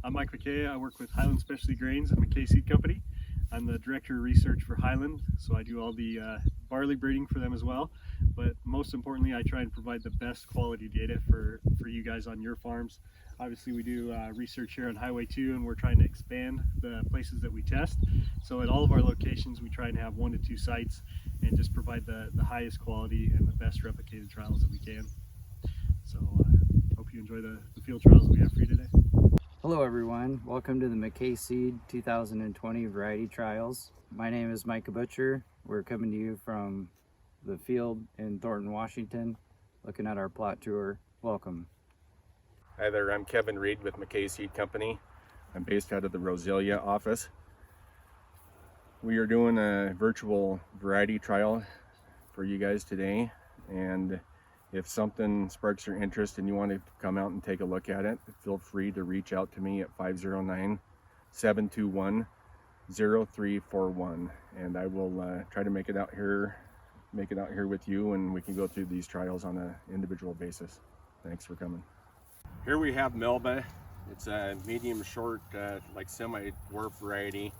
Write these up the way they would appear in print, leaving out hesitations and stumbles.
I'm Mike McKay. I work with Highland Specialty Grains and McKay Seed Company. I'm the Director of Research for Highland, so I do all the barley breeding for them as well. But most importantly, I try and provide the best quality data for you guys on your farms. Obviously, we do research here on Highway 2, and we're trying to expand the places that we test. So at all of our locations, we try and have 1 to 2 sites and just provide the highest quality and the best replicated trials that we can. So hope you enjoy the field trials that we have for you today. Hello everyone, welcome to the McKay Seed 2020 Variety Trials. My name is Micah Butcher. We're coming to you from the field in Thornton, Washington, looking at our plot tour. Welcome. Hi there, I'm Kevin Reed with McKay Seed Company. I'm based out of the Roselia office. We are doing a virtual variety trial for you guys today, and if something sparks your interest and you want to come out and take a look at it, feel free to reach out to me at 509-721-0341, and I will try to make it out here with you, and we can go through these trials on an individual basis. Thanks for coming. Here we have Melba. It's a medium short, like semi-dwarf variety,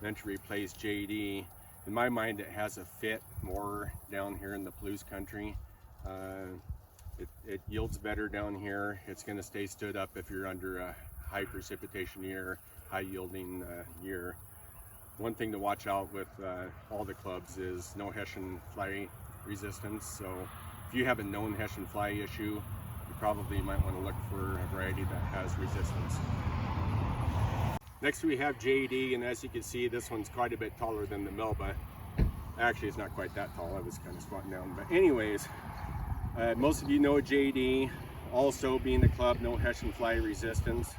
meant to replace JD. In my mind, it has a fit more down here in the Palouse country. It yields better down here. It's going to stay stood up if you're under a high precipitation year, high yielding year. One thing to watch out with all the clubs is no Hessian fly resistance. So if you have a known Hessian fly issue, you probably might want to look for a variety that has resistance. Next we have JD, and as you can see, this one's quite a bit taller than the Melba. Actually, it's not quite that tall. I was kind of squatting down. But anyways, most of you know JD, also being a club, no Hessian fly resistance.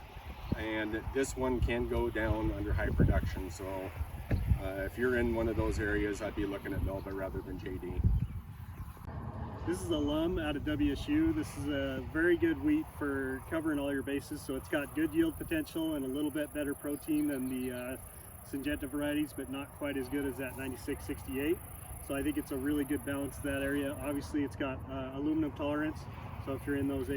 And this one can go down under high production. So if you're in one of those areas, I'd be looking at Melba rather than JD. This is Alum out of WSU. This is a very good wheat for covering all your bases. So it's got good yield potential and a little bit better protein than the Syngenta varieties, but not quite as good as that 9668. So I think it's a really good balance to that area. Obviously, it's got aluminum tolerance. So if you're in those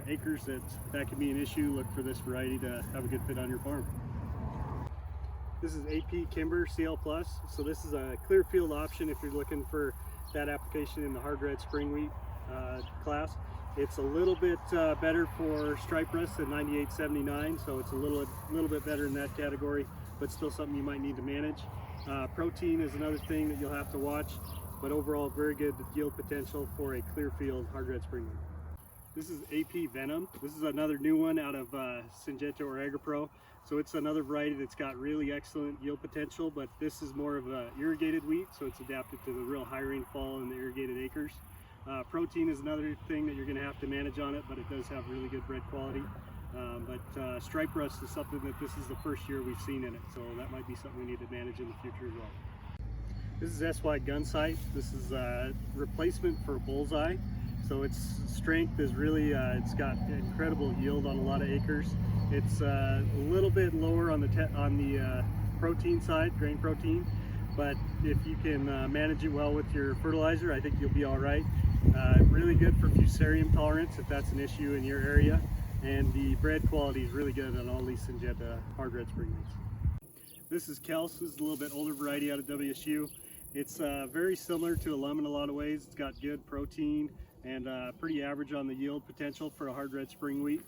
acres, that can be an issue. Look for this variety to have a good fit on your farm. This is AP Kimber CL Plus. So this is a clear field option if you're looking for that application in the hard red spring wheat class. It's a little bit better for stripe rust than 9879, so it's a little bit better in that category, but still something you might need to manage. Protein is another thing that you'll have to watch, but overall very good yield potential for a clear field hard red spring wheat. This is AP Venom. This is another new one out of Syngenta or AgriPro. So it's another variety that's got really excellent yield potential, but this is more of an irrigated wheat, so it's adapted to the real high rainfall and the irrigated acres. Protein is another thing that you're going to have to manage on it, but it does have really good bread quality. But stripe rust is something that this is the first year we've seen in it, so that might be something we need to manage in the future as well. This is SY Gunsight. This is a replacement for Bullseye. So its strength is really, it's got incredible yield on a lot of acres. It's a little bit lower on the protein side, grain protein, but if you can manage it well with your fertilizer, I think you'll be all right. Really good for fusarium tolerance if that's an issue in your area, and the bread quality is really good on all these Syngenta hard red spring wheats. This is Kels. This is a little bit older variety out of WSU. It's very similar to Alum in a lot of ways. It's got good protein and pretty average on the yield potential for a hard red spring wheat,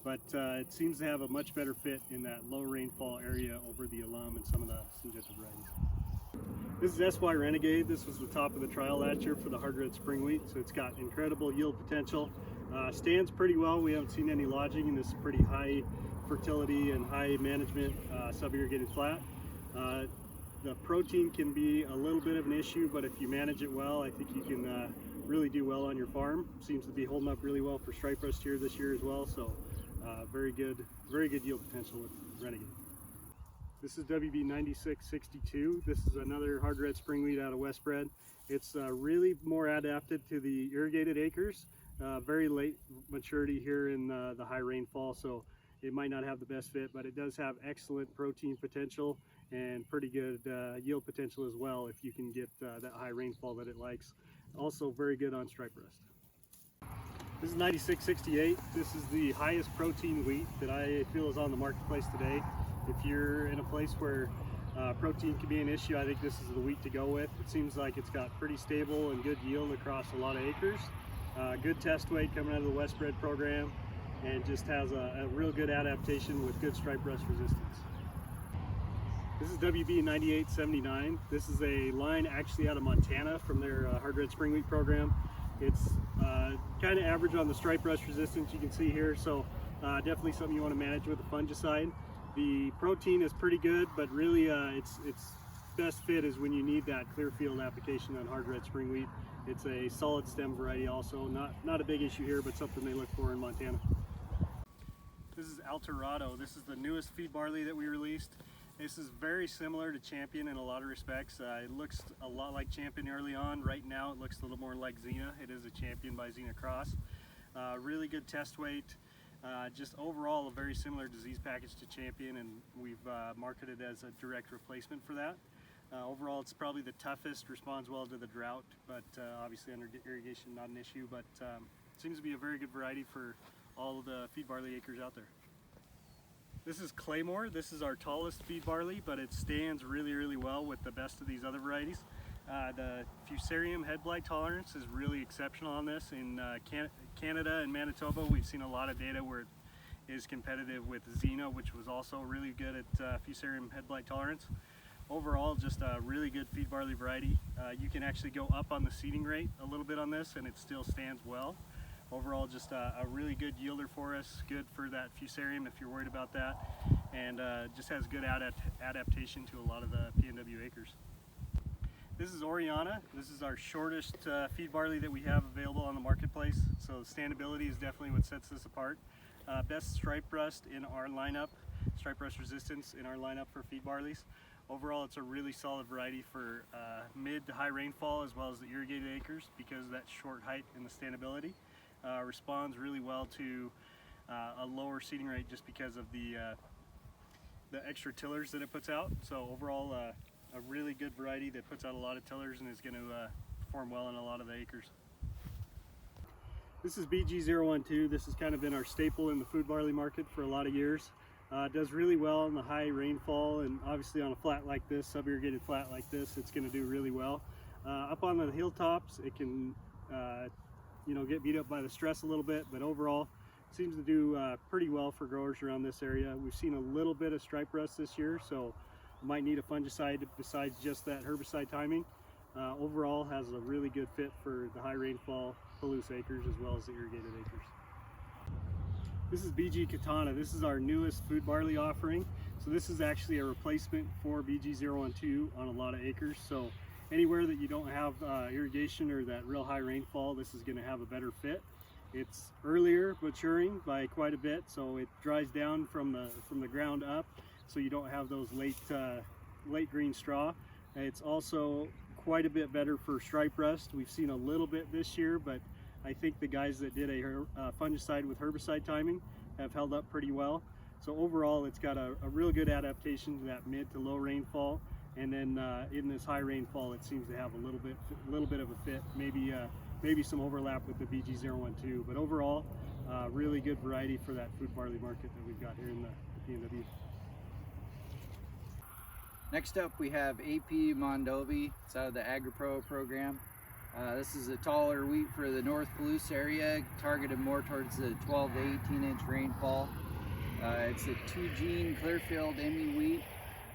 but it seems to have a much better fit in that low rainfall area over the Alum and some of the Syngenta varieties. This is SY Renegade. This was the top of the trial last year for the hard red spring wheat, so it's got incredible yield potential. Stands pretty well. We haven't seen any lodging, and this is pretty high fertility and high management sub-irrigated flat. The protein can be a little bit of an issue, but if you manage it well, I think you can really do well on your farm. Seems to be holding up really well for stripe rust here this year as well, so very good yield potential with Renegade. This is WB 9662. This is another hard red spring wheat out of Westbred. It's really more adapted to the irrigated acres. Very late maturity here in the high rainfall, so it might not have the best fit, but it does have excellent protein potential and pretty good yield potential as well if you can get that high rainfall that it likes. Also very good on stripe rust. This is 9668. This is the highest protein wheat that I feel is on the marketplace today. If you're in a place where protein can be an issue, I think this is the wheat to go with. It seems like it's got pretty stable and good yield across a lot of acres. Good test weight coming out of the Westbred program, and just has a real good adaptation with good stripe rust resistance. This is WB 9879. This is a line actually out of Montana from their hard red spring wheat program. It's kind of average on the stripe rust resistance, you can see here, so definitely something you want to manage with a fungicide. The protein is pretty good, but really its best fit is when you need that clear field application on hard red spring wheat. It's a solid stem variety also, not a big issue here, but something they look for in Montana. This is Altorado. This is the newest feed barley that we released. This is very similar to Champion in a lot of respects. It looks a lot like Champion early on. Right now it looks a little more like Xena. It is a Champion by Xena Cross. Really good test weight. Just overall a very similar disease package to Champion, and we've marketed as a direct replacement for that. Overall it's probably the toughest, responds well to the drought, but obviously under irrigation not an issue, but seems to be a very good variety for all of the feed barley acres out there. This is Claymore. This is our tallest feed barley, but it stands really well with the best of these other varieties. The Fusarium head blight tolerance is really exceptional on this. In Canada and Manitoba, we've seen a lot of data where it is competitive with Xena, which was also really good at Fusarium head blight tolerance. Overall, just a really good feed barley variety. You can actually go up on the seeding rate a little bit on this and it still stands well. Overall, just a really good yielder for us, good for that Fusarium if you're worried about that, and just has good adaptation to a lot of the PNW acres. This is Oriana. This is our shortest feed barley that we have available on the marketplace, so standability is definitely what sets this apart. Best stripe rust in our lineup, stripe rust resistance in our lineup for feed barleys. Overall, it's a really solid variety for mid to high rainfall as well as the irrigated acres because of that short height and the standability. Responds really well to a lower seeding rate just because of the extra tillers that it puts out. So overall, a really good variety that puts out a lot of tillers and is going to perform well in a lot of the acres. This is BG012. This has kind of been our staple in the food barley market for a lot of years. It does really well in the high rainfall, and obviously on a flat like this, sub-irrigated flat like this, it's going to do really well. Up on the hilltops, it can get beat up by the stress a little bit, but overall it seems to do pretty well for growers around this area. We've seen a little bit of stripe rust this year, so might need a fungicide besides just that herbicide timing. Overall has a really good fit for the high rainfall Palouse acres as well as the irrigated acres. This is BG Katana. This is our newest food barley offering. So this is actually a replacement for BG012 on a lot of acres. So anywhere that you don't have irrigation or that real high rainfall, this is going to have a better fit. It's earlier maturing by quite a bit, so it dries down from the ground up, so you don't have those late green straw. It's also quite a bit better for stripe rust. We've seen a little bit this year, but I think the guys that did a fungicide with herbicide timing have held up pretty well. So overall, it's got a real good adaptation to that mid to low rainfall. And then in this high rainfall, it seems to have a little bit of a fit, maybe some overlap with the BG012. But overall, really good variety for that food barley market that we've got here in the PNW. Next up, we have AP Mondovi. It's out of the AgriPro program. This is a taller wheat for the North Palouse area, targeted more towards the 12 to 18 inch rainfall. It's a 2-gene Clearfield Emmy wheat.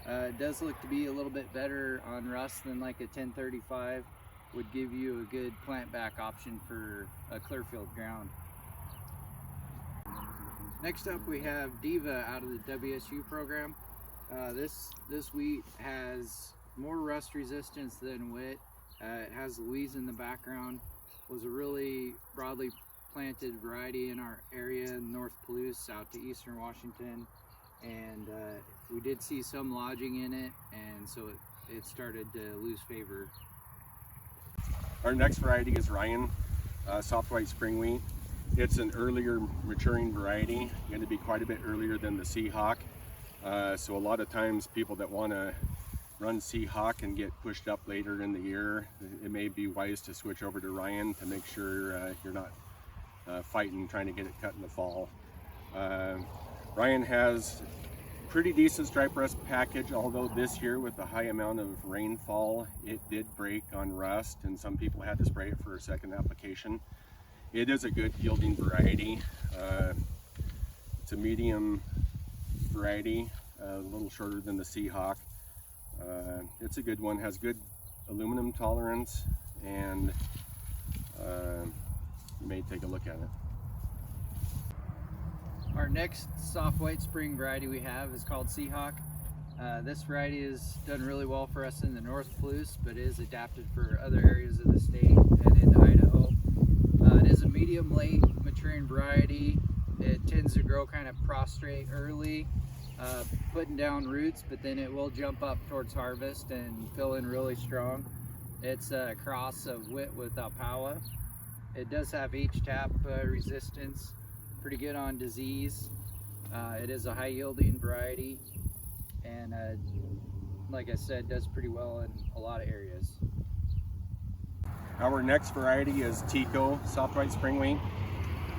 It does look to be a little bit better on rust than like a 1035. Would give you a good plant back option for a Clearfield ground. Next up we have Diva out of the WSU program. This wheat has more rust resistance than Wit. It has Louise in the background. Was a really broadly planted variety in our area in North Palouse out to eastern Washington, and we did see some lodging in it, and so it started to lose favor. Our next variety is Ryan soft white spring wheat. It's an earlier maturing variety, going to be quite a bit earlier than the Seahawk. So a lot of times people that want to run Seahawk and get pushed up later in the year, it may be wise to switch over to Ryan to make sure you're not fighting, trying to get it cut in the fall. Ryan has pretty decent stripe rust package, although this year with the high amount of rainfall, it did break on rust and some people had to spray it for a second application. It is a good yielding variety. It's a medium variety, a little shorter than the Seahawk. It's a good one, has good aluminum tolerance, and you may take a look at it. Our next soft white spring variety we have is called Seahawk. This variety has done really well for us in the North Palouse, but is adapted for other areas of the state and into Idaho. It is a medium late maturing variety. It tends to grow kind of prostrate early, putting down roots, but then it will jump up towards harvest and fill in really strong. It's a cross of wit with Alpawa. It does have H-tap resistance, pretty good on disease. It is a high yielding variety, and like I said, does pretty well in a lot of areas. Our next variety is Tico soft white spring wheat.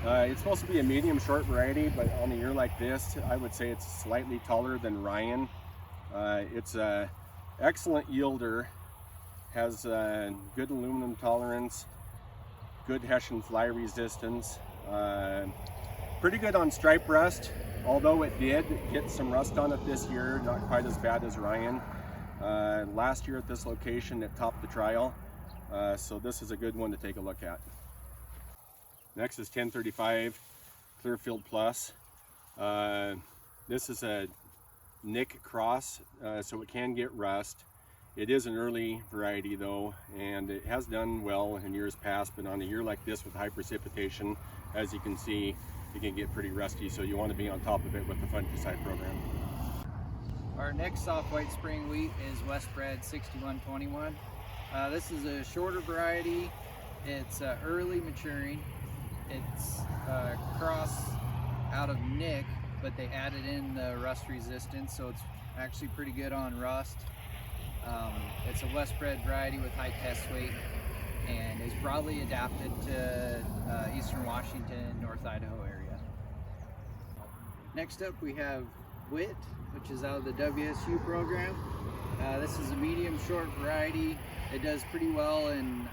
It's supposed to be a medium short variety, but on a year like this, I would say it's slightly taller than Ryan. It's an excellent yielder, has good aluminum tolerance, good Hessian fly resistance, pretty good on stripe rust, although it did get some rust on it this year, not quite as bad as Ryan. Last year at this location it topped the trial, so this is a good one to take a look at. Next is 1035 Clearfield Plus. This is a Nick cross, so it can get rust. It is an early variety though, and it has done well in years past, but on a year like this with high precipitation, as you can see, it can get pretty rusty, so you want to be on top of it with the fungicide program. Our next soft white spring wheat is Westbred 6121. This is a shorter variety. It's early maturing. It's a cross out of Nick, but they added in the rust resistance, so it's actually pretty good on rust. It's a Westbred variety with high test weight and is broadly adapted to eastern Washington, North Idaho area. Next up we have Wit, which is out of the WSU program. This is a medium short variety. It does pretty well in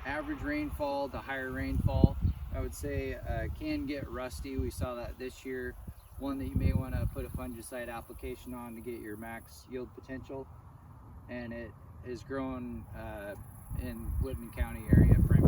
average rainfall to higher rainfall. I would say can get rusty. We saw that this year. One that you may want to put a fungicide application on to get your max yield potential. And it is grown in Whitman County area primarily.